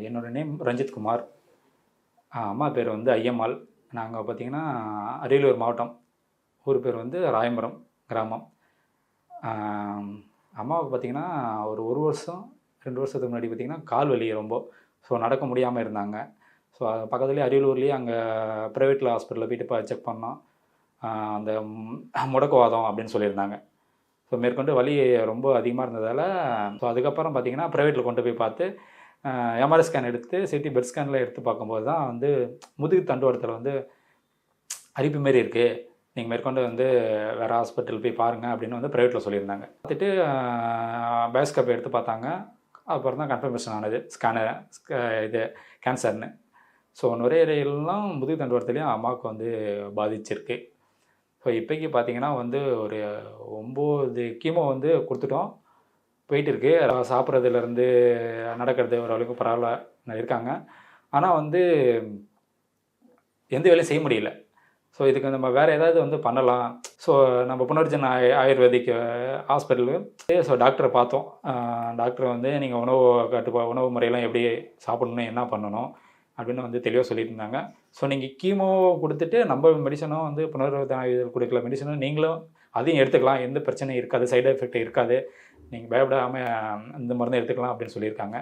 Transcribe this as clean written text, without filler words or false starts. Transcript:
என்னோட நேம் ரஞ்சித் குமார். அம்மா பேர் வந்து ஐயம்மாள். நாங்கள் பார்த்தீங்கன்னா அரியலூர் மாவட்டம். ஊர் பேர் வந்து ராயபுரம் கிராமம். அம்மாவுக்கு பார்த்தீங்கன்னா ஒரு 1 வருஷம் 2 வருஷத்துக்கு முன்னாடி பார்த்தீங்கன்னா கால் வலி ரொம்ப. ஸோ நடக்க முடியாமல் இருந்தாங்க. ஸோ பக்கத்துலேயே அரியலூர்லேயே அங்கே ப்ரைவேட்டில் ஹாஸ்பிட்டலில் போயிட்டு செக் பண்ணோம். அந்த முடக்குவாதம் அப்படின்னு சொல்லியிருந்தாங்க. ஸோ மேற்கொண்டு வலி ரொம்ப அதிகமாக இருந்ததால் ஸோ அதுக்கப்புறம் பார்த்தீங்கன்னா ப்ரைவேட்டில் கொண்டு போய் பார்த்து எம்ஆர்ஐ ஸ்கேன் எடுத்து சிடி பெட் ஸ்கேனில் எடுத்து பார்க்கும்போது தான் வந்து முதுகு தண்டுவடத்தில் வந்து அரிப்பு மாரி இருக்குது, நீங்கள் மேற்கொண்டு வந்து வேறு ஹாஸ்பிட்டல் போய் பாருங்கள் அப்படின்னு வந்து ப்ரைவேட்டில் சொல்லியிருந்தாங்க. பார்த்துட்டு பயோஸ்கோப் எடுத்து பார்த்தாங்க. அப்புறம் தான் கன்ஃபர்மேஷன் ஆனது இது கேன்சர்னு. ஸோ நுரையீரல்லாம் முதுகு தண்டுவடத்துலேயும் அம்மாவுக்கு வந்து பாதிச்சிருக்கு. ஸோ இப்போக்கி பார்த்தீங்கன்னா வந்து ஒரு 9 கீமோ வந்து கொடுத்துட்டோம், போயிட்டு இருக்கு. சாப்பிட்றதுலேருந்து நடக்கிறது ஓரளவுக்கு பரவாயில்ல இருக்காங்க. ஆனால் வந்து எந்த வேலையும் செய்ய முடியல. ஸோ இதுக்கு நம்ம வேறு ஏதாவது வந்து பண்ணலாம். ஸோ நம்ம புனர்ஜன் ஆயுர்வேதிக் ஹாஸ்பிட்டலு ஸோ டாக்டரை பார்த்தோம். டாக்டர் வந்து நீங்கள் உணவு முறையெல்லாம் எப்படி சாப்பிடணும், என்ன பண்ணணும் அப்படின்னு வந்து தெளிவாக சொல்லியிருந்தாங்க. ஸோ நீங்கள் கீமோ கொடுத்துட்டு நம்ம மெடிசனும் வந்து புனர்ஜன் ஆயுர்வேதிக் கொடுக்கல மெடிசனும் நீங்களும் அதையும் எடுத்துக்கலாம், எந்த பிரச்சனையும் இருக்காது, சைடு எஃபெக்ட் இருக்காது, நீங்கள் பயப்படாமல் இந்த மருந்து எடுத்துக்கலாம் அப்படின்னு சொல்லியிருக்காங்க.